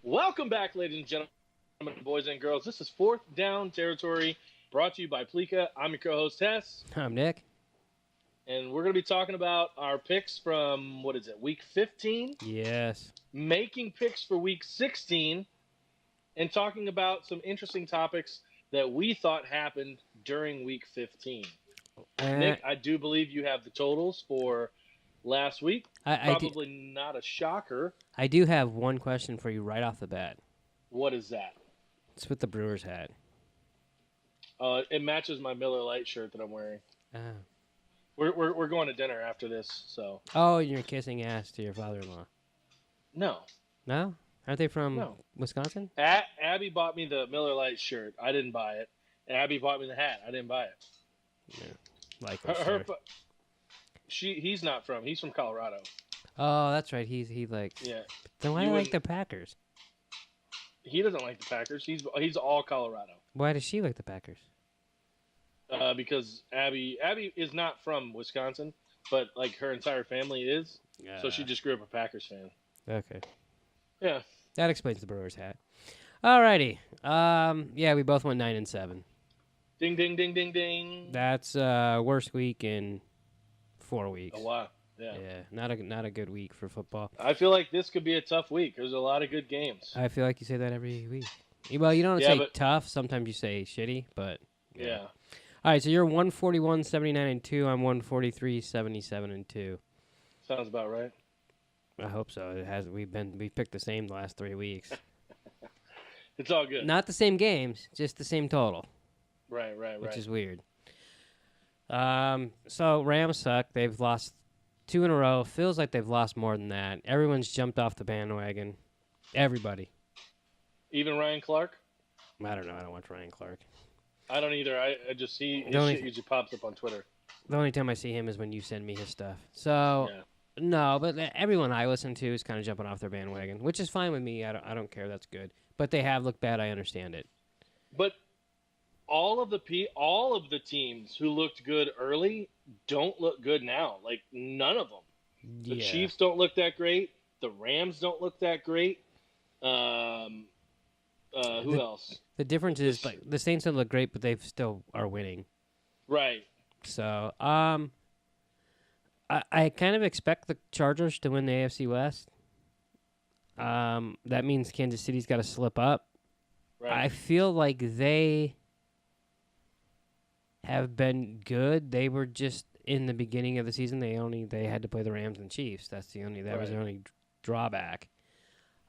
Welcome back, ladies and gentlemen, boys and girls. This is Fourth Down Territory, brought to you by Pleeka. I'm your co-host, Tess. I'm Nick. And we're going to be talking about our picks from, week 15? Yes. Making picks for week 16, and talking about some interesting topics that we thought happened during week 15. Nick, I do believe you have the totals for last week. Probably not a shocker. I do have one question for you right off the bat. What is that? It's with the Brewers hat. It matches my Miller Lite shirt that I'm wearing. Oh. We're going to dinner after this, so. Oh, you're kissing ass to your father-in-law. No. No? Aren't they from Wisconsin? Abby bought me the Miller Lite shirt. I didn't buy it. Abby bought me the hat. I didn't buy it. Yeah. He's not from. He's from Colorado. Oh, that's right. He Yeah. Then why do you like the Packers? He doesn't like the Packers. He's all Colorado. Why does she like the Packers? Because Abby is not from Wisconsin, but like her entire family is. So she just grew up a Packers fan. Okay. Yeah. That explains the Brewers hat. Alrighty. Yeah, we both went 9-7. Ding ding ding ding ding. That's worst week in 4 weeks. Oh wow. Yeah. Yeah, not a good week for football. I feel like this could be a tough week. There's a lot of good games. I feel like you say that every week. Well, you don't say tough. Sometimes you say shitty, but yeah. All right, so you're 141, 79, and 2. I'm 143, 77, and 2. Sounds about right. I hope so. It has. We picked the same the last 3 weeks. It's all good. Not the same games, just the same total. Right. Which is weird. So Rams suck. They've lost 2 in a row. Feels like they've lost more than that. Everyone's jumped off the bandwagon. Everybody. Even Ryan Clark? I don't know. I don't watch Ryan Clark. I don't either. I just see his shit usually pops up on Twitter. The only time I see him is when you send me his stuff. So, no, but everyone I listen to is kind of jumping off their bandwagon, which is fine with me. I don't care. That's good. But they have looked bad. I understand it. But all of the teams who looked good early don't look good now. Like, none of them. The Chiefs don't look that great. The Rams don't look that great. Who else? The difference is like the Saints don't look great, but they still are winning. Right. So, I kind of expect the Chargers to win the AFC West. That means Kansas City's got to slip up. Right. I feel like they have been good. They were just in the beginning of the season. They had to play the Rams and Chiefs. That was the only drawback.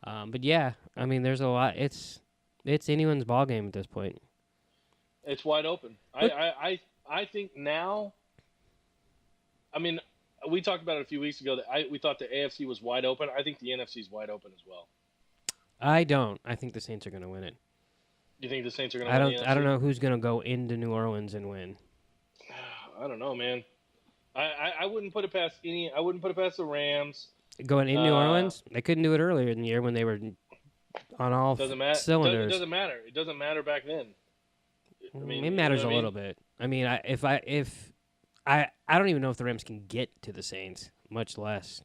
But yeah, I mean, there's a lot. It's anyone's ball game at this point. It's wide open. I think now. I mean, we talked about it a few weeks ago that we thought the AFC was wide open. I think the NFC is wide open as well. I don't. I think the Saints are going to win it. You think the Saints are going to win the NFC? I don't know who's going to go into New Orleans and win. I don't know, man. I wouldn't put it past any. I wouldn't put it past the Rams. Going in New Orleans? They couldn't do it earlier in the year when they were on all cylinders. It doesn't matter. It doesn't matter back then. I mean, it matters a little bit. I mean, I don't even know if the Rams can get to the Saints, much less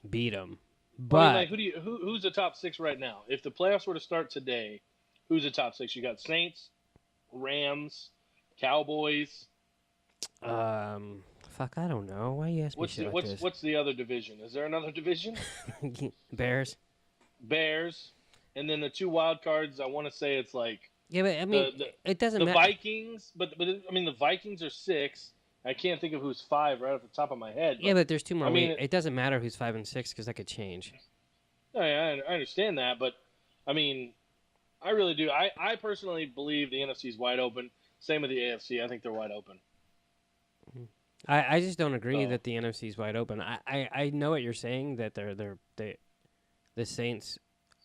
beat them. But who's the top 6 right now? If the playoffs were to start today, who's the top 6? You got Saints, Rams, Cowboys. Fuck, I don't know. Why you ask me shit like this? What's the other division? Is there another division? Bears, and then the 2 wild cards. I want to say it's like but I mean, it doesn't matter. The Vikings, but I mean the Vikings are 6. I can't think of who's 5 right off the top of my head. But there's 2 more. I mean, it doesn't matter who's 5 and 6 because that could change. I understand that, but I mean, I really do. I personally believe the NFC is wide open. Same with the AFC. I think they're wide open. I just don't agree that the NFC is wide open. I know what you're saying, that the Saints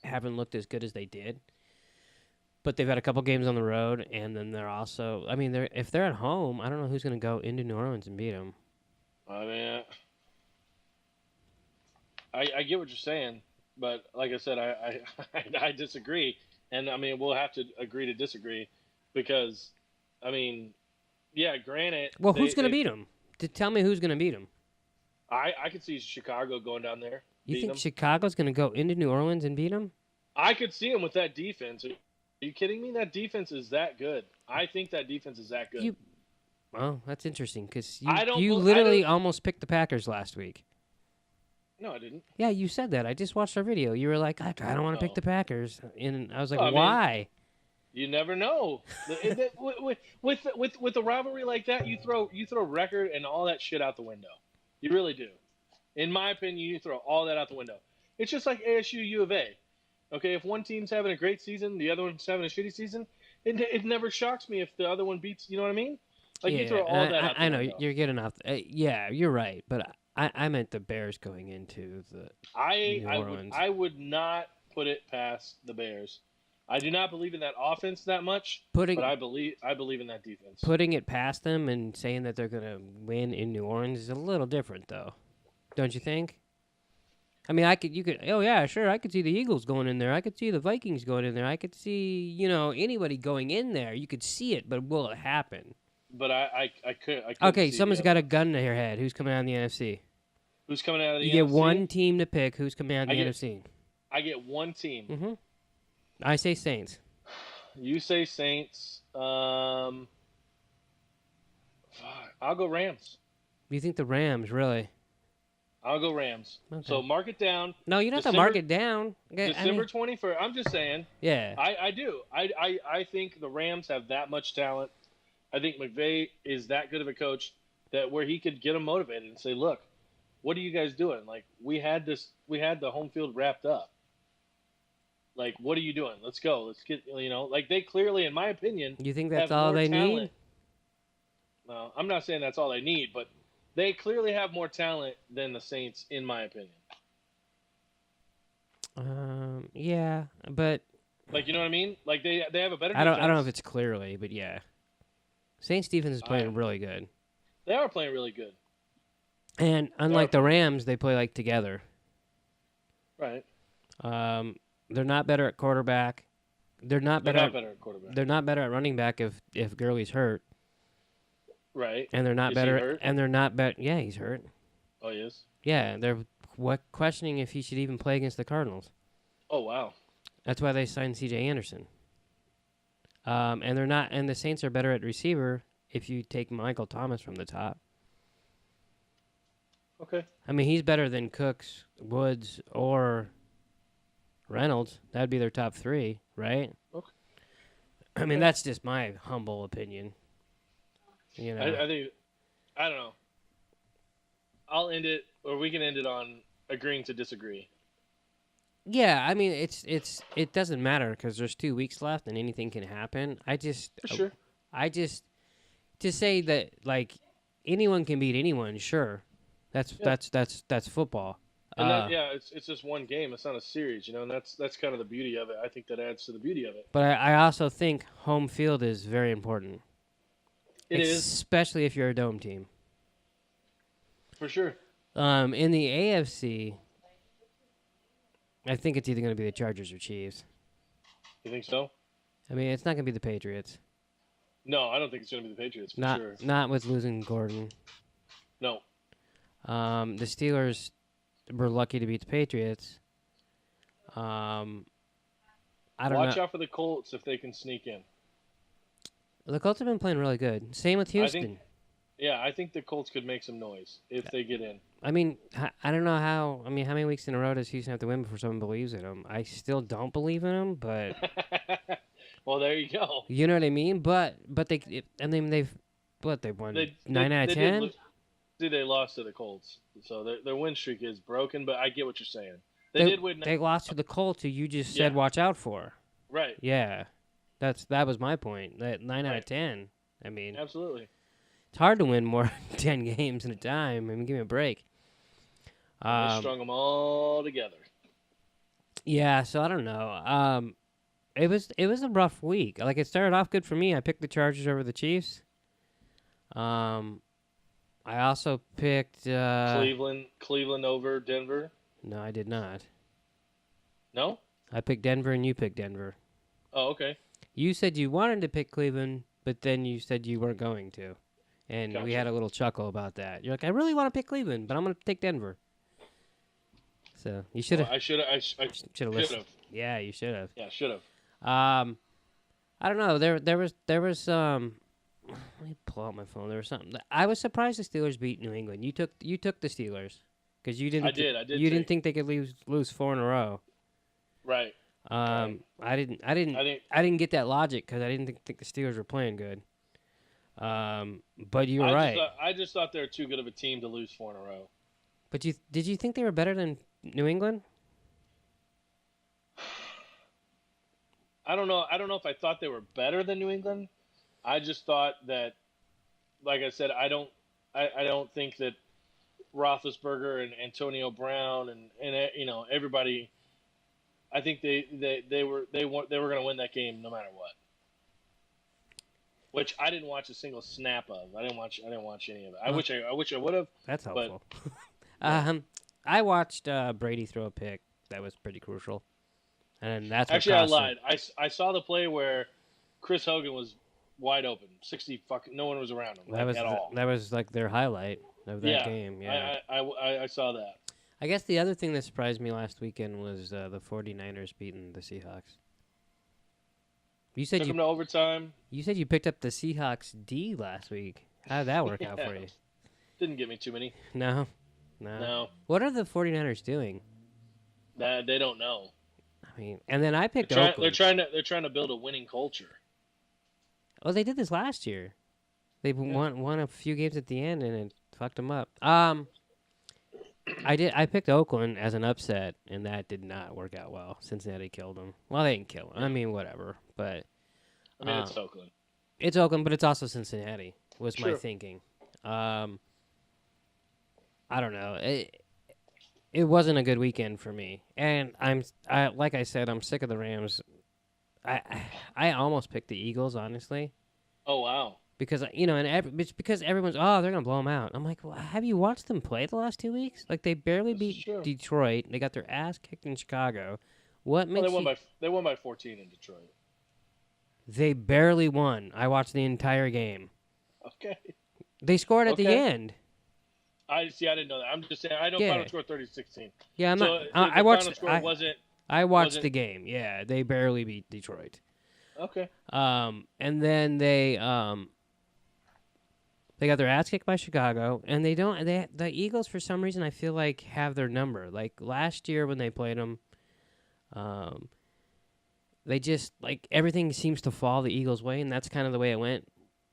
haven't looked as good as they did, but they've had a couple games on the road, and then they're also. I mean, if they're at home, I don't know who's going to go into New Orleans and beat them. I mean, I get what you're saying, but like I said, I disagree, and I mean we'll have to agree to disagree, because I mean, yeah, granted. Well, who's going to beat them? Tell me who's going to beat them. I could see Chicago going down there. You think them. Chicago's going to go into New Orleans and beat them? I could see them with that defense. Are you kidding me? That defense is that good. I think that defense is that good. Well, that's interesting because you literally almost picked the Packers last week. No, I didn't. Yeah, you said that. I just watched our video. You were like, I don't want to pick the Packers. And I was like, why? You never know. with a rivalry like that, you throw record and all that shit out the window. You really do. In my opinion, you throw all that out the window. It's just like ASU U of A. Okay, if one team's having a great season, the other one's having a shitty season, it never shocks me if the other one beats. You know what I mean? Like you throw all that out the window. I know you're getting off. Yeah, you're right, but I meant the Bears going into the New Orleans. I would not put it past the Bears. I do not believe in that offense that much, but I believe in that defense. Putting it past them and saying that they're going to win in New Orleans is a little different, though. Don't you think? I mean, oh yeah, sure, I could see the Eagles going in there. I could see the Vikings going in there. I could see, anybody going in there. You could see it, but will it happen? But I could. Okay, someone's got a gun to their head. Who's coming out of the NFC? Who's coming out of the NFC? You get one team to pick. Who's coming out of the NFC? I get one team. Mm-hmm. I say Saints. You say Saints. I'll go Rams. You think the Rams, really? I'll go Rams. Okay. So mark it down. No, you don't have to mark it down. December 21st. I'm just saying. Yeah. I do. I think the Rams have that much talent. I think McVay is that good of a coach that where he could get them motivated and say, look, what are you guys doing? Like, we had the home field wrapped up. Like, what are you doing? Let's go. Let's get, like they clearly, in my opinion, you think that's all they need? No, I'm not saying that's all they need, but they clearly have more talent than the Saints, in my opinion. Yeah, but like, you know what I mean? Like they have a better defense. I don't know if it's clearly, but yeah. Saints defense is playing really good. They are playing really good. And unlike the Rams, they play like together. Right. They're not better at quarterback. They're not better at quarterback. They're not better at running back if Gurley's hurt. Right. And they're not better. He hurt? And they're not better. Yeah, he's hurt. Oh, he is? Yeah, they're questioning if he should even play against the Cardinals. Oh, wow. That's why they signed C.J. Anderson. And they're not. And the Saints are better at receiver if you take Michael Thomas from the top. Okay. I mean, he's better than Cooks, Woods, or Reynolds. That'd be their top three, right? Okay. I mean, that's just my humble opinion. You know, I think, I don't know. I'll end it, or we can end it on agreeing to disagree. Yeah, I mean, it doesn't matter because there's 2 weeks left and anything can happen. To say that like anyone can beat anyone, sure, that's football. And it's just one game. It's not a series, and that's kind of the beauty of it. I think that adds to the beauty of it. But I also think home field is very important. It is, especially if you're a dome team. For sure. In the AFC, I think it's either going to be the Chargers or Chiefs. You think so? I mean, it's not going to be the Patriots. No, I don't think it's going to be the Patriots, for sure. Not with losing Gordon. No. The Steelers were lucky to beat the Patriots. I don't know. Watch out for the Colts if they can sneak in. The Colts have been playing really good. Same with Houston. I think the Colts could make some noise if they get in. I mean, I don't know how. I mean, how many weeks in a row does Houston have to win before someone believes in them? I still don't believe in them, but well, there you go. You know what I mean? But they've won 9 out of 10. They lost to the Colts, so their win streak is broken. But I get what you're saying. They did win. They lost to the Colts, who you just said watch out for. Right. Yeah, that was my point. That 9 out of 10. I mean, absolutely. It's hard to win more than 10 games at a time. I mean, give me a break. They strung them all together. Yeah, so I don't know. It was a rough week. Like, it started off good for me. I picked the Chargers over the Chiefs. I also picked Cleveland over Denver. No, I did not. No? I picked Denver, and you picked Denver. Oh, okay. You said you wanted to pick Cleveland, but then you said you weren't going to. And we had a little chuckle about that. You're like, I really want to pick Cleveland, but I'm going to take Denver. So you should have. I should have listened. Yeah, you should have. Yeah, should have. I don't know. There was let me pull out my phone. There was something. I was surprised the Steelers beat New England. You took the Steelers because you didn't. I did. You didn't think they could lose 4 in a row. Right. I didn't get that logic because I didn't think the Steelers were playing good. But you're right. I just thought they were too good of a team to lose 4 in a row. But did you think they were better than New England? I don't know. I don't know if I thought they were better than New England. I just thought that, like I said, I don't think that Roethlisberger and Antonio Brown and everybody. I think they were going to win that game no matter what. Which I didn't watch a single snap of. I didn't watch any of it. I wish I would have. That's helpful. But, I watched Brady throw a pick that was pretty crucial, and that's what actually I cost lied. him. I saw the play where Chris Hogan was wide open, 60 fucking. No one was around him at all. That was like their highlight of that game. Yeah, I saw that. I guess the other thing that surprised me last weekend was the 49ers beating the Seahawks. You said Took them to overtime. You said you picked up the Seahawks D last week. How did that work out for you? Didn't get me too many. No. What are the 49ers doing? They don't know. I mean, and then I picked Oakland. They're trying to build a winning culture. Oh, they did this last year. They won a few games at the end, and it fucked them up. I picked Oakland as an upset, and that did not work out well. Cincinnati killed them. Well, they didn't kill them. I mean, whatever. But it's Oakland. It's Oakland, but it's also Cincinnati. Was my thinking. I don't know. It wasn't a good weekend for me, and like I said, I'm sick of the Rams. I almost picked the Eagles, honestly. Oh wow. Because it's because everyone's they're gonna blow them out. I'm like, well, have you watched them play the last 2 weeks? Like they barely beat Detroit. They got their ass kicked in Chicago. What makes they won by 14 in Detroit. They barely won. I watched the entire game. Okay. They scored at the end. I didn't know that. I'm just saying. I know final score 30-16. Yeah, I'm not. I watched. I watched the game. Yeah, they barely beat Detroit. Okay. And then they got their ass kicked by Chicago, and the Eagles for some reason I feel like have their number. Like last year when they played them, they just like everything seems to fall the Eagles' way, and that's kind of the way it went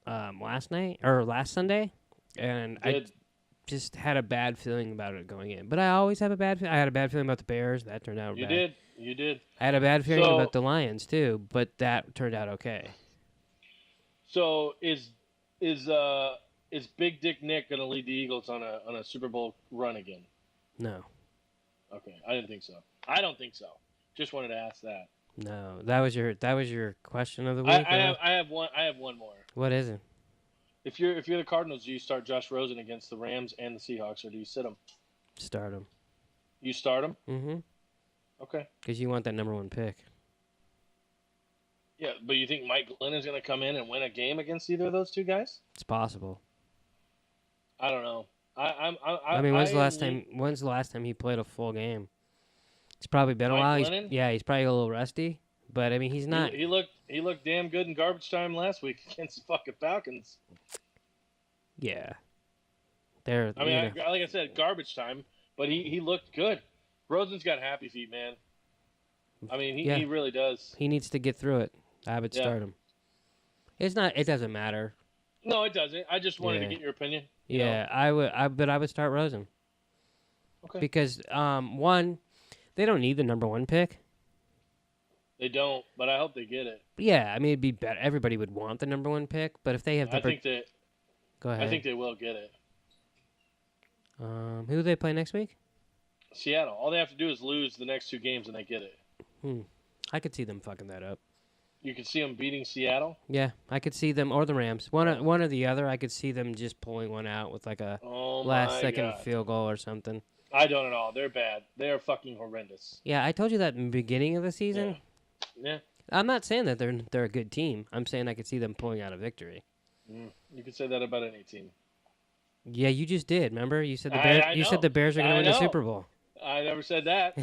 last Sunday, and I just had a bad feeling about it going in. But I always have a bad feeling. I had a bad feeling about the Bears. That turned out bad. You did. I had a bad feeling about the Lions too, but that turned out okay. So is Big Dick Nick going to lead the Eagles on a Super Bowl run again? No. Okay, I didn't think so. I don't think so. Just wanted to ask that. No, that was your question of the week. I have one more. What is it? If you're the Cardinals, do you start Josh Rosen against the Rams and the Seahawks, or do you sit him? Start him. You start him? Mm-hmm. Okay. Because you want that number 1 pick. Yeah, but you think Mike Glenn is going to come in and win a game against either of those two guys? It's possible. I don't know. When's the last time he played a full game? It's probably been a while. He's probably a little rusty, but I mean, he's not. He looked damn good in garbage time last week against the fucking Falcons. Yeah. Like I said, garbage time, but he looked good. Rosen's got happy feet, man. I mean, he really does. He needs to get through it. I would start him. It doesn't matter. No, it doesn't. I just wanted to get your opinion. I would start Rosen. Okay. Because one, they don't need the number 1 pick. They don't, but I hope they get it. Yeah, I mean, it'd be better. Everybody would want the number 1 pick, but if they have the Go ahead. I think they will get it. Who do they play next week? Seattle. All they have to do is lose the next 2 games and they get it. I could see them fucking that up. You could see them beating Seattle? Yeah, I could see them, or the Rams. One or the other, I could see them just pulling one out with like a last-second field goal or something. I don't at all. They're bad. They are fucking horrendous. Yeah, I told you that in the beginning of the season. Yeah. I'm not saying that they're a good team. I'm saying I could see them pulling out a victory. You could say that about any team. Yeah, you just did. Remember, you said the Bears. You said the Bears are going to win the Super Bowl. I I never said that.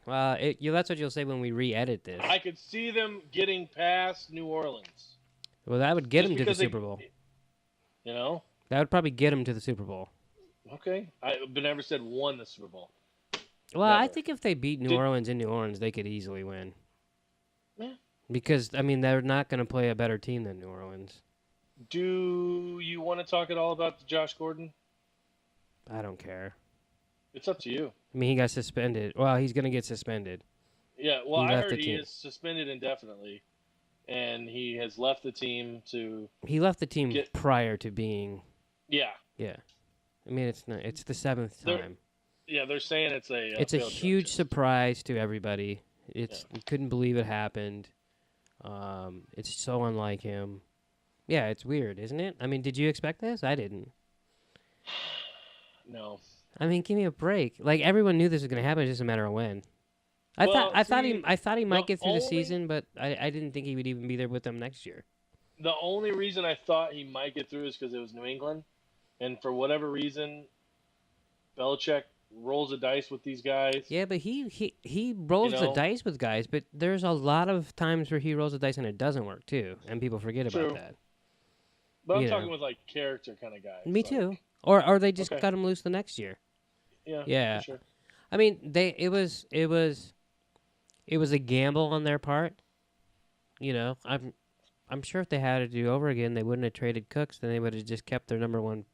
Well, that's what you'll say when we re-edit this. I could see them getting past New Orleans. Well, that would get them to the Super Bowl. You know? That would probably get them to the Super Bowl. Okay. But never said won the Super Bowl. Well, never. I think if they beat New Orleans in New Orleans, they could easily win. Yeah. Because, I mean, they're not going to play a better team than New Orleans. Do you want to talk at all about Josh Gordon? I don't care. It's up to you. I mean, he got suspended. Well, he's going to get suspended. Yeah, well, I heard he is suspended indefinitely, and he has left the team to... He left the team prior to being... Yeah. Yeah. I mean, it's not. It's the 7th time. They're saying it's a... It's a huge surprise to everybody. You couldn't believe it happened. It's so unlike him. Yeah, it's weird, isn't it? I mean, did you expect this? I didn't. No. I mean, give me a break. Like, everyone knew this was going to happen. It's just a matter of when. I thought he might get through the season, but I didn't think he would even be there with them next year. The only reason I thought he might get through is because it was New England, and for whatever reason, Belichick rolls the dice with these guys. Yeah, but he rolls the dice with guys, but there's a lot of times where he rolls the dice and it doesn't work too, and people forget about that. But I'm talking with like character kind of guys. Me too. Or they just cut him loose the next year. Yeah. For sure. I mean, it was a gamble on their part. You know, I'm sure if they had to do over again, they wouldn't have traded Cooks. Then they would have just kept their number one.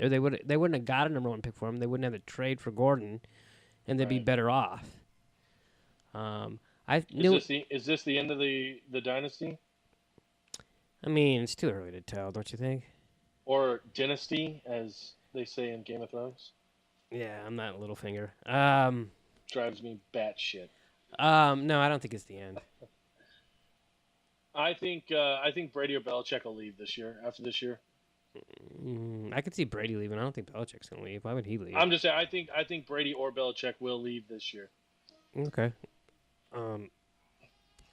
Or they wouldn't have got a number one pick for him. They wouldn't have to trade for Gordon, and they'd be better off. Is this the end of the dynasty? I mean, it's too early to tell, don't you think? Or dynasty, as they say in Game of Thrones. Yeah, I'm not Littlefinger. Drives me batshit. No, I don't think it's the end. I think Brady or Belichick will leave this year. After this year, I could see Brady leaving. I don't think Belichick's gonna leave. Why would he leave? I'm just saying. I think Brady or Belichick will leave this year. Okay.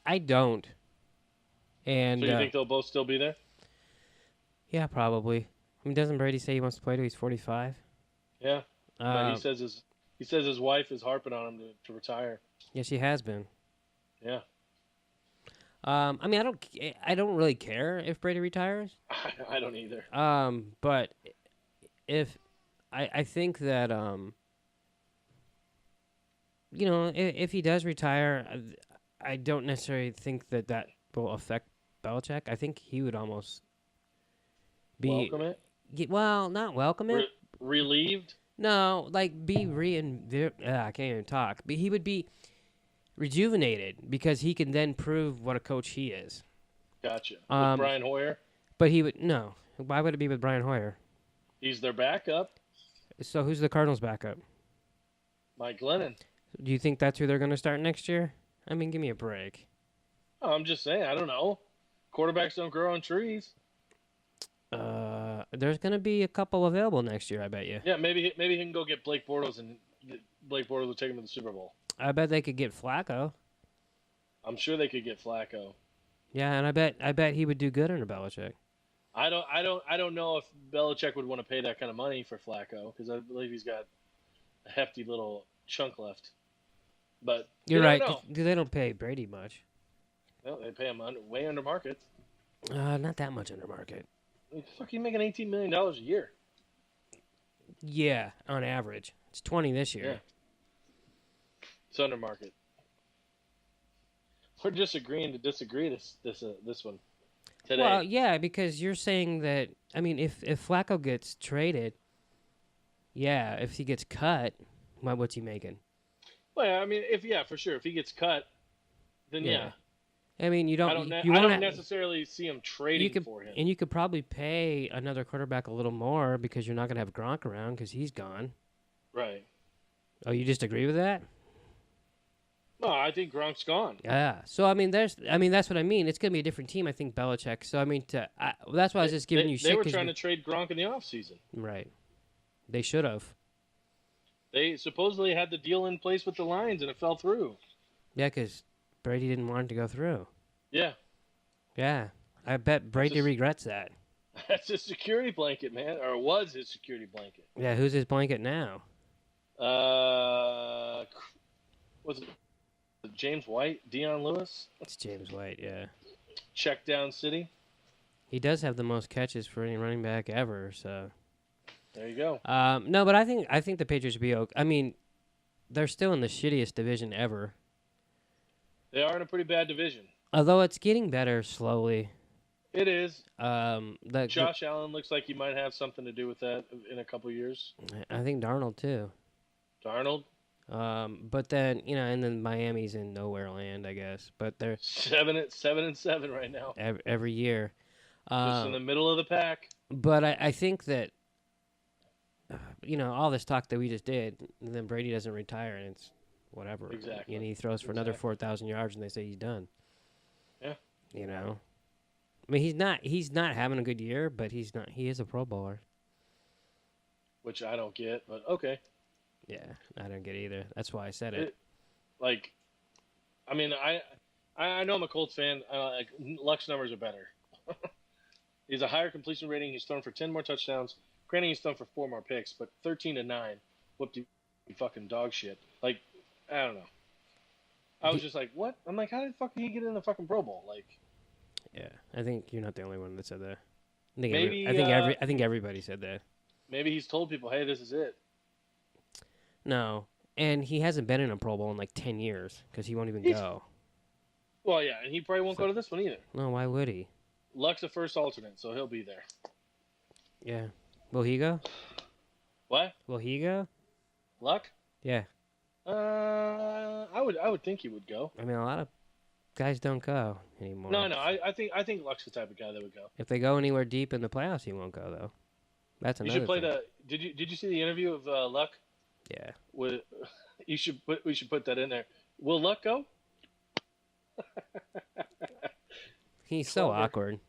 I don't. And so you think they'll both still be there? Yeah, probably. I mean, doesn't Brady say he wants to play till he's 45? Yeah. But he says his wife is harping on him to retire. Yeah, she has been. Yeah. I mean, I don't really care if Brady retires. I don't either. But if I think that you know, if he does retire, I don't necessarily think that will affect Belichick. I think he would almost be welcome it. Well, not welcome it. Relieved. No, like be I can't even talk. But he would be rejuvenated because he can then prove what a coach he is. Gotcha. With Brian Hoyer? But he would no. Why would it be with Brian Hoyer? He's their backup. So who's the Cardinals' backup? Mike Glennon. Do you think that's who they're going to start next year? I mean, give me a break. Oh, I'm just saying. I don't know. Quarterbacks don't grow on trees. There's going to be a couple available next year, I bet you. Yeah, maybe he can go get Blake Bortles, and Blake Bortles will take him to the Super Bowl. I bet they could get Flacco. I'm sure they could get Flacco. Yeah, and I bet he would do good under Belichick. I don't know if Belichick would want to pay that kind of money for Flacco because I believe he's got a hefty little chunk left. But you're right. They don't pay Brady much. No, they pay him way under market. Not that much under market. He's fucking making $18 million a year. Yeah, on average. It's 20 this year. Yeah. It's under market. We're disagreeing to disagree this one today. Well, yeah, because you're saying that, I mean, if Flacco gets traded, yeah, if he gets cut, what's he making? Well, I mean, for sure. If he gets cut, then yeah. I mean, I don't necessarily see him trading for him. And you could probably pay another quarterback a little more because you're not going to have Gronk around because he's gone. Right. Oh, you just agree with that? No, I think Gronk's gone. Yeah. So I mean, that's what I mean. It's going to be a different team, I think, Belichick. So I mean, that's why I was just giving you shit. They were trying to trade Gronk in the offseason. Right. They should have. They supposedly had the deal in place with the Lions, and it fell through. Yeah, because Brady didn't want it to go through. Yeah. Yeah. I bet Brady regrets that. That's his security blanket, man. Or was his security blanket. Yeah, who's his blanket now? Was it James White, Dion Lewis? It's James White, yeah. Check down city. He does have the most catches for any running back ever, so. There you go. No, but I think the Patriots will be okay. I mean, they're still in the shittiest division ever. They are in a pretty bad division. Although it's getting better slowly. It is. Josh Allen looks like he might have something to do with that in a couple years. I think Darnold too. Darnold. But then and then Miami's in nowhere land, I guess. But they're 7-7 right now. Every year. Just in the middle of the pack. But I think that all this talk that we just did, and then Brady doesn't retire, and it's whatever. Exactly. And he throws for another 4,000 yards, and they say he's done. Yeah. I mean, he's not having a good year, but he is a Pro Bowler. Which I don't get, but okay. Yeah, I don't get either. That's why I said it. I mean, I know I'm a Colts fan. Luck's numbers are better. He's a higher completion rating. He's thrown for 10 more touchdowns. Granted, he's thrown for 4 more picks, but 13-9. Whooped you fucking dog shit. I don't know. I was just like, what? I'm like, how the fuck did he get in the fucking Pro Bowl? Yeah, I think you're not the only one that said that. I think everybody said that. Maybe he's told people, hey, this is it. No, and he hasn't been in a Pro Bowl in like 10 years because he won't even go. Well, yeah, and he probably won't go to this one either. No, why would he? Luck's a first alternate, so he'll be there. Yeah. Will he go? What? Will he go? Luck? Yeah. I would think he would go. I mean, a lot of guys don't go anymore. No, I think Luck's the type of guy that would go. If they go anywhere deep in the playoffs, he won't go though. That's another. You should play thing. Did you see the interview of Luck? Yeah. We should put that in there. Will Luck go? He's so awkward.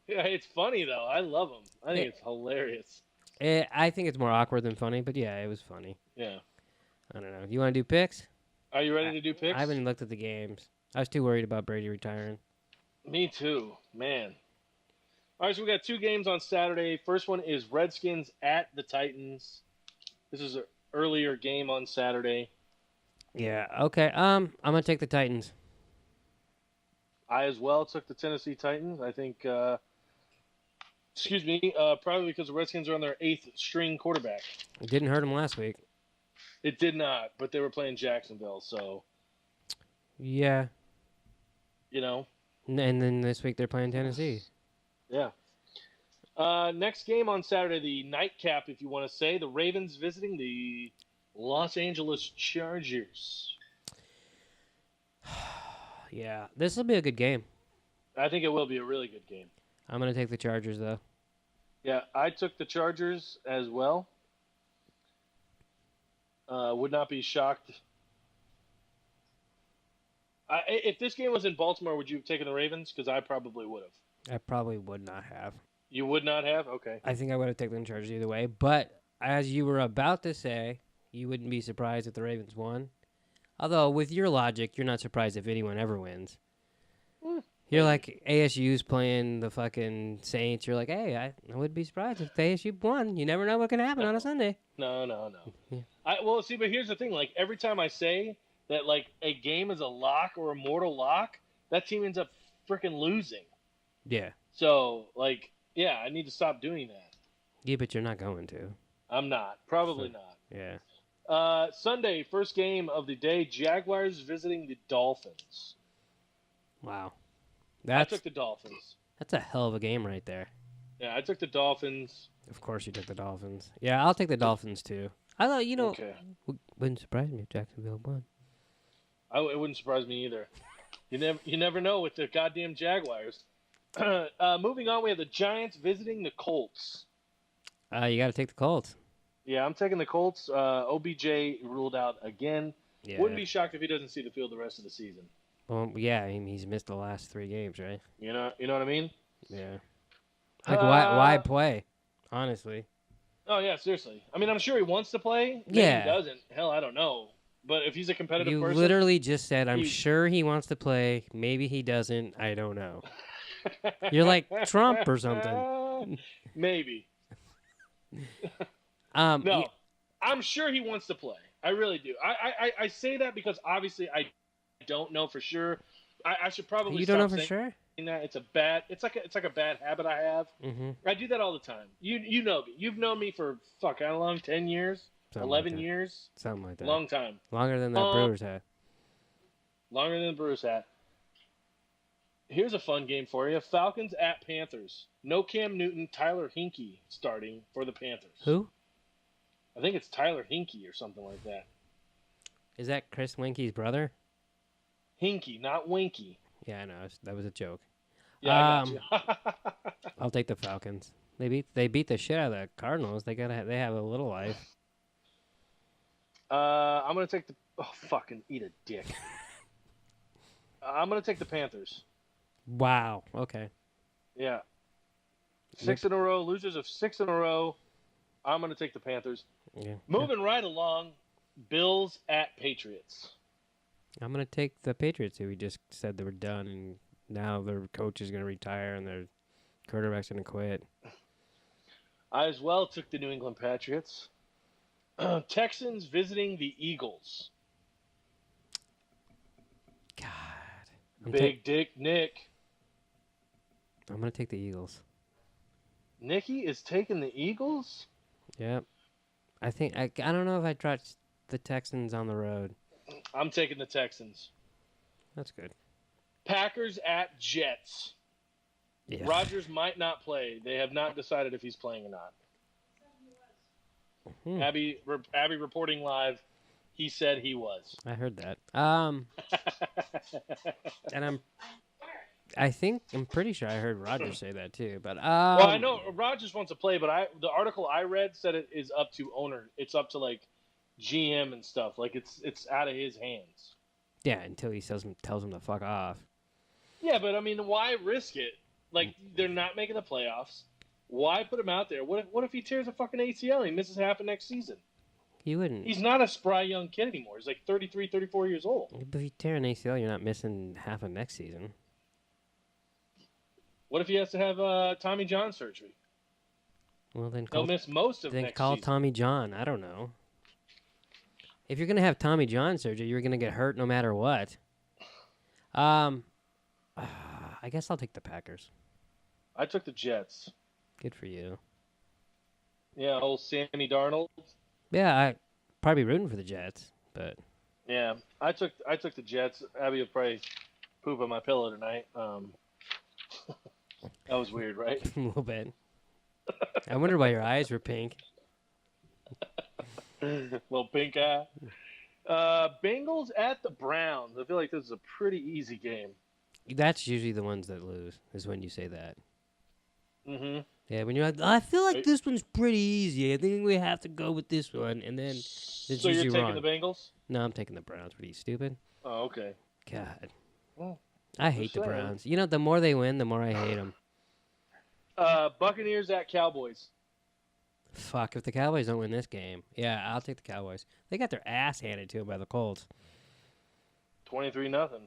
Yeah, it's funny though. I love him. I think it's hilarious. I think it's more awkward than funny, but yeah, it was funny. Yeah. I don't know. You want to do picks? Are you ready to do picks? I haven't even looked at the games. I was too worried about Brady retiring. Me too, man. All right, so we got 2 games on Saturday. First one is Redskins at the Titans. This is an earlier game on Saturday. Yeah. Okay. I'm gonna take the Titans. I as well took the Tennessee Titans. I think. Probably because the Redskins are on their 8th string quarterback. It didn't hurt them last week. It did not, but they were playing Jacksonville, so. Yeah. And then this week they're playing Tennessee. Yeah. Next game on Saturday, the nightcap, if you want to say, the Ravens visiting the Los Angeles Chargers. Yeah, this will be a good game. I think it will be a really good game. I'm going to take the Chargers, though. Yeah, I took the Chargers as well. Would not be shocked. If this game was in Baltimore, would you have taken the Ravens? Because I probably would have. I probably would not have. You would not have? Okay. I think I would have taken the Chargers either way. But as you were about to say, you wouldn't be surprised if the Ravens won. Although, with your logic, you're not surprised if anyone ever wins. You're like, ASU's playing the fucking Saints. You're like, hey, I would be surprised if the ASU won. You never know what can happen on a Sunday. No. Yeah. But here's the thing. Every time I say that, a game is a lock or a mortal lock, that team ends up freaking losing. Yeah. So, I need to stop doing that. Yeah, but you're not going to. I'm not. Probably not. Yeah. Sunday, first game of the day, Jaguars visiting the Dolphins. Wow. I took the Dolphins. That's a hell of a game right there. Yeah, I took the Dolphins. Of course you took the Dolphins. Yeah, I'll take the Dolphins too. I thought, okay. Wouldn't surprise me if Jacksonville won. It wouldn't surprise me either. You never know with the goddamn Jaguars. Moving on, we have the Giants visiting the Colts. You got to take the Colts. Yeah, I'm taking the Colts. OBJ ruled out again. Yeah. Wouldn't be shocked if he doesn't see the field the rest of the season. Well, yeah, he's missed the last 3 games, right? You know what I mean? Yeah. Why play? Honestly. Oh yeah, seriously. I mean, I'm sure he wants to play. Maybe he doesn't. Hell, I don't know. But if he's a competitive person, you literally just said, "I'm sure he wants to play. Maybe he doesn't. I don't know." You're like Trump or something. Maybe. No, I'm sure he wants to play. I really do. I say that because obviously I don't know for sure. I should probably You don't know stop for saying sure? that. It's like a bad habit I have. Mm-hmm. I do that all the time. You know me. You've known me for how long? 10 years, Something like 11 that. years, Something like that. long time. Longer than that Brewers hat. Longer than the Brewers hat. Here's a fun game for you: Falcons at Panthers. No Cam Newton, Tyler Hinkie starting for the Panthers. Who? I think it's Tyler Hinkie or something like that. Is that Chris Winky's brother? Hinkie, not Winky. Yeah, I know. That was a joke. Yeah, I got you. I'll take the Falcons. They beat the shit out of the Cardinals. They have a little life. I'm gonna take the. Oh, fucking eat a dick. I'm gonna take the Panthers. Wow. Okay. Yeah. 6 in a row. Losers of 6 in a row. I'm gonna take the Panthers. Yeah. Moving right along. Bills at Patriots. I'm gonna take the Patriots, who we just said they were done, and now their coach is gonna retire and their quarterback's gonna quit. I as well took the New England Patriots. Texans visiting the Eagles. God. Big Dick Nick. I'm gonna take the Eagles. Nicky is taking the Eagles? Yep. I think I don't know if I trust the Texans on the road. I'm taking the Texans. That's good. Packers at Jets. Yeah. Rodgers might not play. They have not decided if he's playing or not. Abby reporting live. He said he was. I heard that. And I'm pretty sure I heard Rodgers say that too. But well, I know Rodgers wants to play, but the article I read said it is up to owner. It's up to like GM and stuff. Like it's out of his hands. Yeah, until he tells him to fuck off. Yeah, but I mean, why risk it? Like they're not making the playoffs. Why put him out there? What if he tears a fucking ACL and he misses half of next season? He wouldn't. He's not a spry young kid anymore. He's like 33, 34 years old. But if you tear an ACL, you're not missing half of next season. What if he has to have Tommy John surgery? Well, then he'll miss most of next season. Then call Tommy John. I don't know. If you're gonna have Tommy John surgery, you're gonna get hurt no matter what. I guess I'll take the Packers. I took the Jets. Good for you. Yeah, old Sammy Darnold. Yeah, I probably rooting for the Jets, but yeah, I took the Jets. Abby will probably poop on my pillow tonight. That was weird, right? A little bit. I wonder why your eyes were pink. Little pink eye. Bengals at the Browns. I feel like this is a pretty easy game. That's usually the ones that lose, is when you say that. Mm-hmm. Yeah, when you're like, I feel like this one's pretty easy. I think we have to go with this one. And then it's so you're taking wrong. the Bengals? No, I'm taking the Browns. What are you, stupid? Oh, okay. God. Well, I hate the Browns. You know, the more they win, the more I hate them. Buccaneers at Cowboys. Fuck, if the Cowboys don't win this game, yeah, I'll take the Cowboys. They got their ass handed to them by the Colts. 23-0.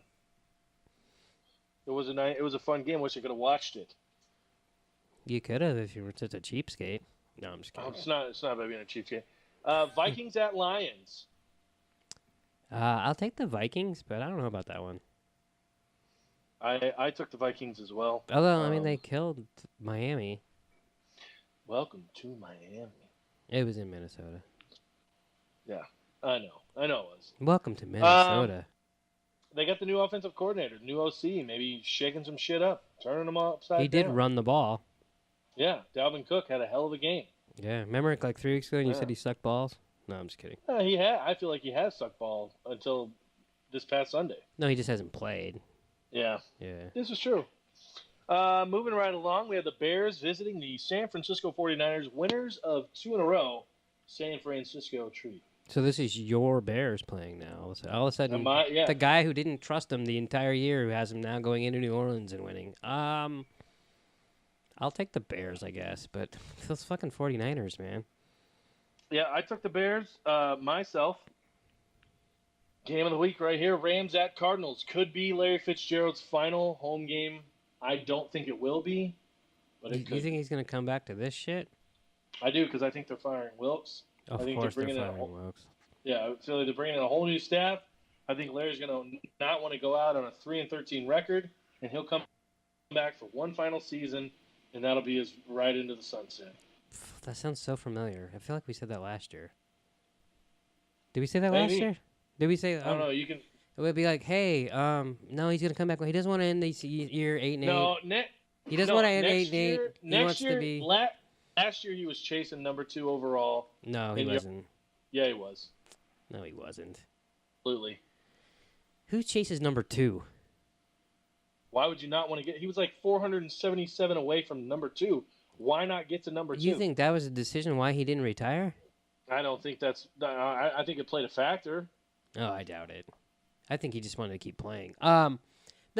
It was a fun game. Wish I could have watched it. You could have if you were such a cheapskate. No, I'm just kidding. It's not about being a cheapskate. Vikings at Lions. I'll take the Vikings, but I don't know about that one. I took the Vikings as well. Although, I mean, they killed Miami. Welcome to Miami. It was in Minnesota. Yeah, I know it was. Welcome to Minnesota. They got the new offensive coordinator, new OC, maybe shaking some shit up, turning them upside down. He did run the ball. Yeah, Dalvin Cook had a hell of a game. Yeah, remember like 3 weeks ago and you said he sucked balls? No, I'm just kidding. I feel like he has sucked ball until this past Sunday. No, he just hasn't played. Yeah. Yeah. This is true. Moving right along, we have the Bears visiting the San Francisco 49ers, winners of 2 in a row, San Francisco treat. So this is your Bears playing now. So all of a sudden, yeah. The guy who didn't trust him the entire year, who has him now going into New Orleans and winning. I'll take the Bears, I guess, but those fucking 49ers, man. Yeah, I took the Bears myself. Game of the week right here, Rams at Cardinals. Could be Larry Fitzgerald's final home game. I don't think it will be, but it could. You think he's going to come back to this shit? I do, because I think they're firing Wilkes. Of I think course they're they're bringing firing Wilkes. Yeah, so they're bringing in a whole new staff. I think Larry's going to not want to go out on a 3-13 record, and he'll come back for one final season, and that'll be his ride into the sunset. That sounds so familiar. I feel like we said that last year. Did we say that Maybe. last year? Did we say? I don't know. You can. It would be like, hey, no, he's gonna come back. He doesn't want to end this year 8-8. No, he doesn't want to end 8-8. He wants to be. Last year he was chasing number 2 overall. No, he wasn't. Yeah, he was. No, he wasn't. Absolutely. Who chases number 2? Why would you not want to get? He was like 477 away from number 2. Why not get to number 2? You think that was a decision why he didn't retire? I don't think that's. I think it played a factor. Oh, I doubt it. I think he just wanted to keep playing. No,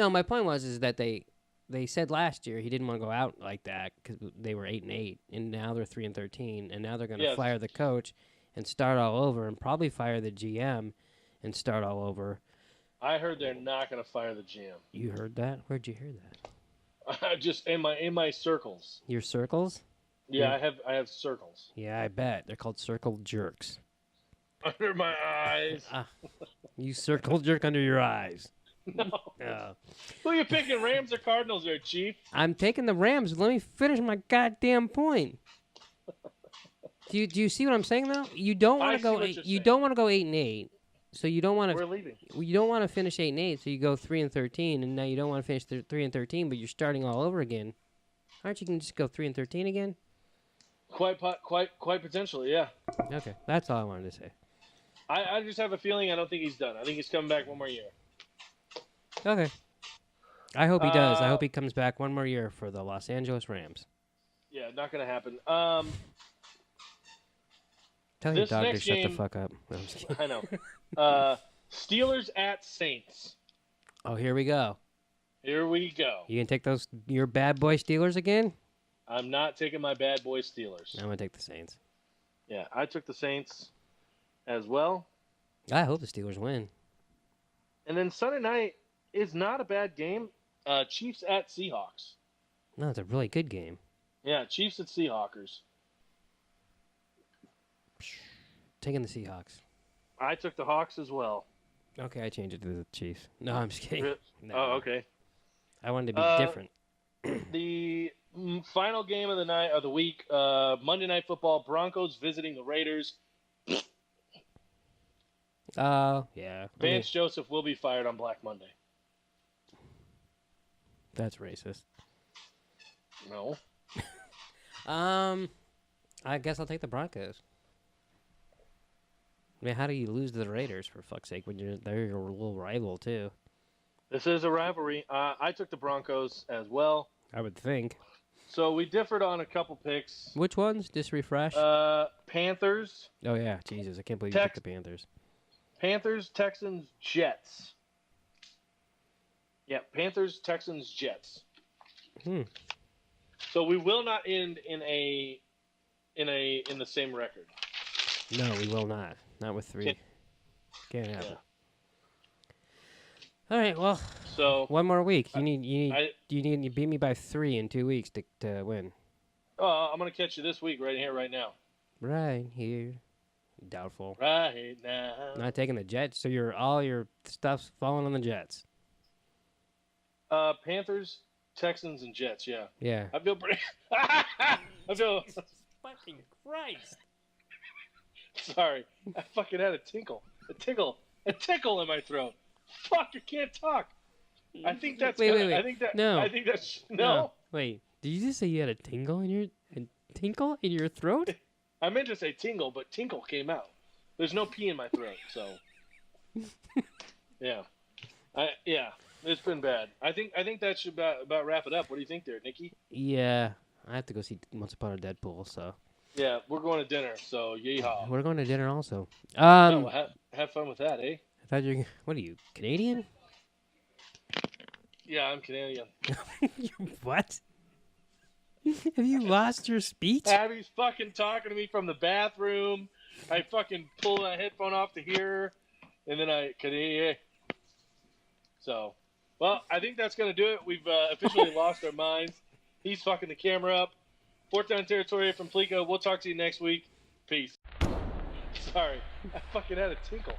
my point is that they said last year he didn't want to go out like that because they were 8-8, and now they're 3-13, and now they're going to fire the coach and start all over, and probably fire the GM and start all over. I heard they're not going to fire the GM. You heard that? Where'd you hear that? Just in my circles. Your circles? Yeah, I have circles. Yeah, I bet they're called circle jerks. Under my eyes. You circle jerk under your eyes. No. Who are you picking, Rams or Cardinals there, Chief? I'm taking the Rams. Let me finish my goddamn point. Do you see what I'm saying though? You don't want to go. You don't want to go 8-8. So you don't want to. We're leaving. You don't want to finish 8-8. So you go 3-13, and now you don't want to finish 3-13, but you're starting all over again. Aren't you going to just go 3-13 again? Quite potentially, yeah. Okay, that's all I wanted to say. I just have a feeling I don't think he's done. I think he's coming back one more year. Okay. I hope he does. I hope he comes back one more year for the Los Angeles Rams. Yeah, not going to happen. Tell your dog to shut the fuck up. No, I'm just kidding. I know. Steelers at Saints. Oh, here we go. Here we go. You gonna take your bad boy Steelers again? I'm not taking my bad boy Steelers. I'm gonna take the Saints. Yeah, I took the Saints as well. I hope the Steelers win. And then Sunday night is not a bad game. Chiefs at Seahawks. No, it's a really good game. Yeah, Chiefs at Seahawkers. Taking the Seahawks. I took the Hawks as well. Okay, I changed it to the Chiefs. No, I'm just kidding. No. Oh, okay. I wanted to be different. The final game of the night of the week, Monday Night Football, Broncos visiting the Raiders. Yeah. Vance Joseph will be fired on Black Monday. That's racist. No. I guess I'll take the Broncos. I mean, how do you lose to the Raiders, for fuck's sake, when they're your little rival, too? This is a rivalry. I took the Broncos as well. I would think. So we differed on a couple picks. Which ones? Just refresh. Panthers. Oh, yeah. Jesus, I can't believe you took the Panthers. Panthers, Texans, Jets. Yeah, Panthers, Texans, Jets. So we will not end in the same record. No, we will not. Not with 3. Can't happen. Yeah. All right. Well. So one more week. You beat me by 3 in 2 weeks to win. I'm gonna catch you this week, right here, right now. Right here. Doubtful. Right now. Not taking the Jets. So all your stuff's falling on the Jets. Panthers, Texans, and Jets. Yeah. Yeah. I feel pretty. I feel. Jesus fucking Christ. Sorry, I fucking had a tickle in my throat. Fuck, I can't talk. I think that's. Wait. I think that. No. I think that's no. Wait, did you just say you had a tinkle in your throat? I meant to say tingle, but tinkle came out. There's no pee in my throat, so. Yeah, it's been bad. I think that should about wrap it up. What do you think, there, Nikki? Yeah, I have to go see Once Upon a Deadpool, so. Yeah, we're going to dinner, so yeehaw. We're going to dinner also. Have fun with that, eh? I thought you were. What are you, Canadian? Yeah, I'm Canadian. What? Have you lost your speech? Abby's fucking talking to me from the bathroom. I fucking pull a headphone off to hear her, and then Canadian. So, well, I think that's going to do it. We've officially lost our minds. He's fucking the camera up. Fourth down territory from Pleeka. We'll talk to you next week. Peace. Sorry, I fucking had a tinkle.